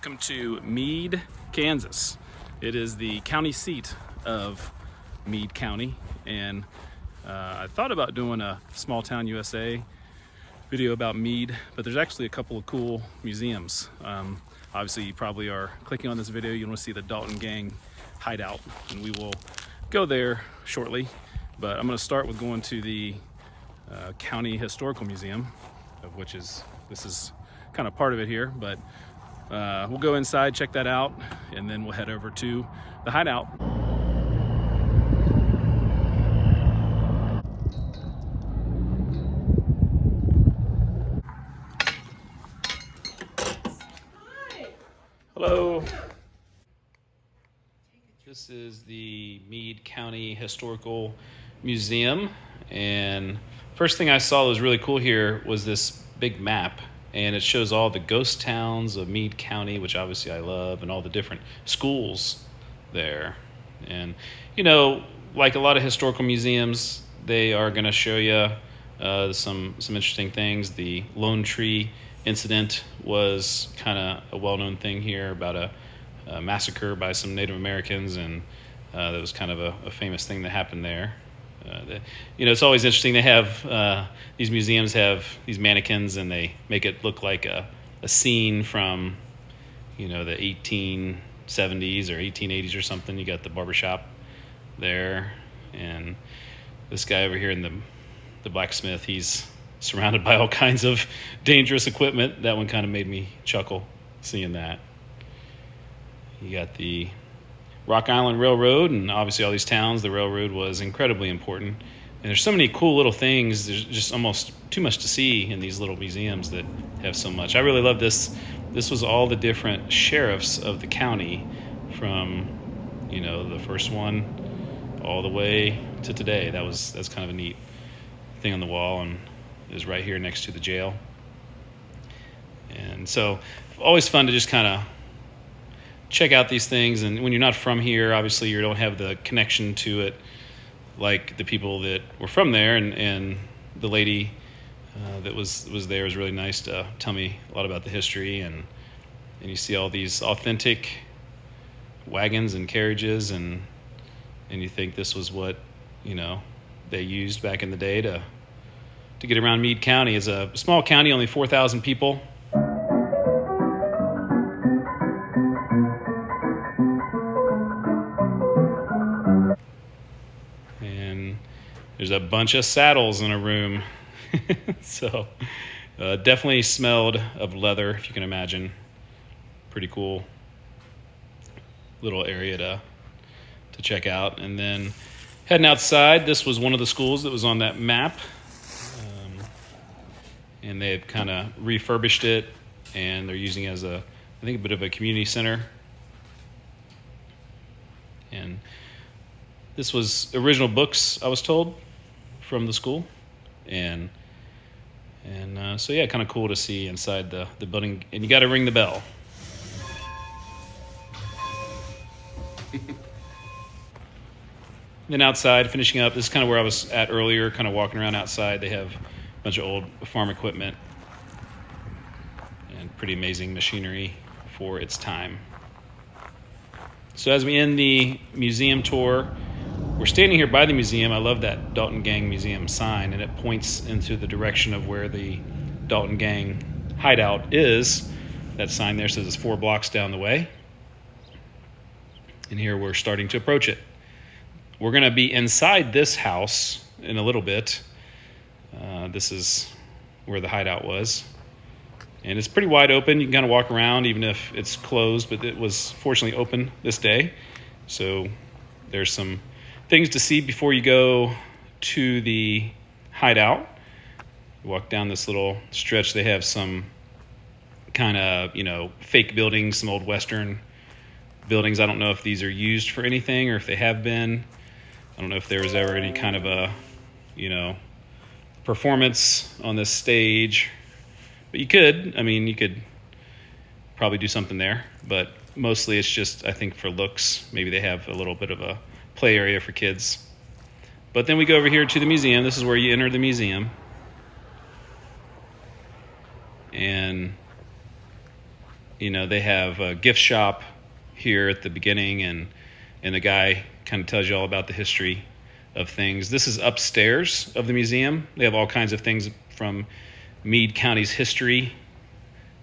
Welcome to Meade, Kansas. It is the county seat of Meade County, and I thought about doing a Small Town USA video about Meade, but there's actually a couple of cool museums. Obviously, you probably are clicking on this video, you want to see the Dalton Gang Hideout, and we will go there shortly. But I'm going to start with going to the County Historical Museum, of which this is kind of part of it here, but we'll go inside, check that out, and then we'll head over to the Hideout. Hello. This is the Meade County Historical Museum, and first thing I saw that was really cool here was this big map, and it shows all the ghost towns of Meade County, which obviously I love, and all the different schools there. And you know, like a lot of historical museums, they are going to show you some interesting things. The Lone Tree incident was kind of a well-known thing here about a massacre by some Native Americans, and that was kind of a famous thing that happened there. You know, it's always interesting. They have these museums have these mannequins, and they make it look like a scene from, you know, the 1870s or 1880s or something. You got the barbershop there, and this guy over here in the blacksmith, he's surrounded by all kinds of dangerous equipment. That one kind of made me chuckle seeing that. You got the Rock Island Railroad, and obviously all these towns, the railroad was incredibly important. And there's so many cool little things. There's just almost too much to see in these little museums that have so much. I really love this. This was all the different sheriffs of the county from, you know, the first one all the way to today. That's kind of a neat thing on the wall, and is right here next to the jail. And so always fun to just kind of check out these things. And when you're not from here, obviously you don't have the connection to it like the people that were from there. And the lady that was there was really nice to tell me a lot about the history. And you see all these authentic wagons and carriages, and you think this was what, you know, they used back in the day to get around Meade County. It's a small county, only 4,000 people. And there's a bunch of saddles in a room. So definitely smelled of leather, if you can imagine. Pretty cool little area to check out. And then heading outside, this was one of the schools that was on that map. And they've kind of refurbished it, and they're using it as I think a bit of a community center. And this was original books, I was told, from the school. And so yeah, kind of cool to see inside the building. And you got to ring the bell. Then outside, finishing up, this is kind of where I was at earlier, kind of walking around outside. They have a bunch of old farm equipment and pretty amazing machinery for its time. So as we end the museum tour, we're standing here by the museum. I love that Dalton Gang Museum sign, and it points into the direction of where the Dalton Gang Hideout is. That sign there says it's 4 blocks down the way. And here we're starting to approach it. We're going to be inside this house in a little bit. This is where the hideout was. And it's pretty wide open. You can kind of walk around even if it's closed, but it was fortunately open this day. So there's some things to see before you go to the hideout. You walk down this little stretch. They have some kind of, you know, fake buildings, some old Western buildings. I don't know if these are used for anything or if they have been. I don't know if there was ever any kind of a, you know, performance on this stage, but you could probably do something there, but mostly it's just, I think, for looks. Maybe they have a little bit of a play area for kids. But then we go over here to the museum. This is where you enter the museum, and They have a gift shop here at the beginning, and the guy kind of tells you all about the history of things. This is upstairs of the museum. They have all kinds of things from Meade County's history.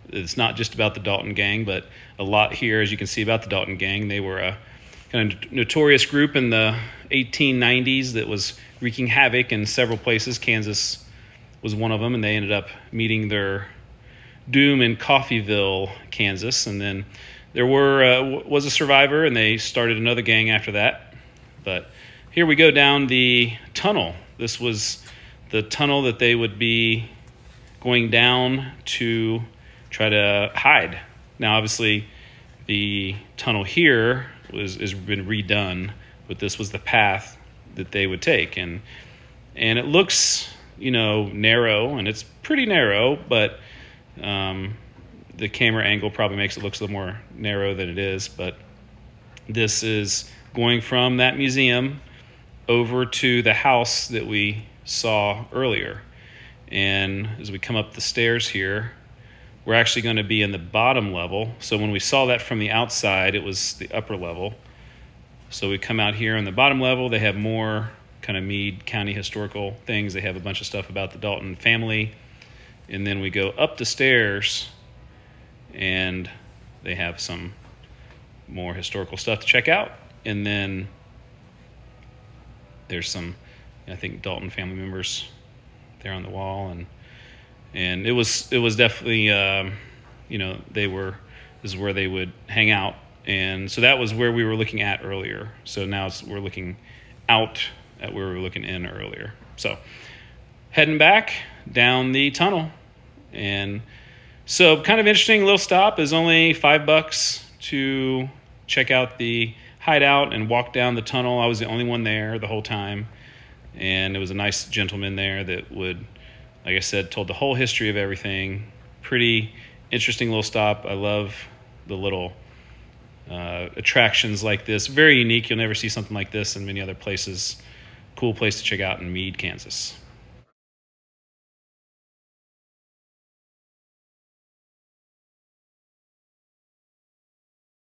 It's not just about the Dalton Gang, but a lot here, as you can see, about the Dalton Gang. They were a kind of notorious group in the 1890s that was wreaking havoc in several places. Kansas was one of them, and they ended up meeting their doom in Coffeyville, Kansas. And then there was a survivor, and they started another gang after that. But here we go down the tunnel. This was the tunnel that they would be going down to try to hide. Now, obviously, the tunnel here has been redone, but this was the path that they would take. And it looks, narrow, and it's pretty narrow, but the camera angle probably makes it look a little more narrow than it is. But this is going from that museum over to the house that we saw earlier. And as we come up the stairs here, we're actually going to be in the bottom level. So when we saw that from the outside, it was the upper level. So we come out here on the bottom level. They have more kind of Meade County historical things. They have a bunch of stuff about the Dalton family. And then we go up the stairs, and they have some more historical stuff to check out. And then there's some, I think, Dalton family members there on the wall, and it was definitely this is where they would hang out. And so that was where we were looking at earlier. So now we're looking out at where we were looking in earlier. So heading back down the tunnel. And so kind of interesting little stop. Is only $5 to check out the hideout and walk down the tunnel. I was the only one there the whole time. And it was a nice gentleman there that would, like I said, told the whole history of everything. Pretty interesting little stop. I love the little attractions like this. Very unique. You'll never see something like this in many other places. Cool place to check out in Meade, Kansas.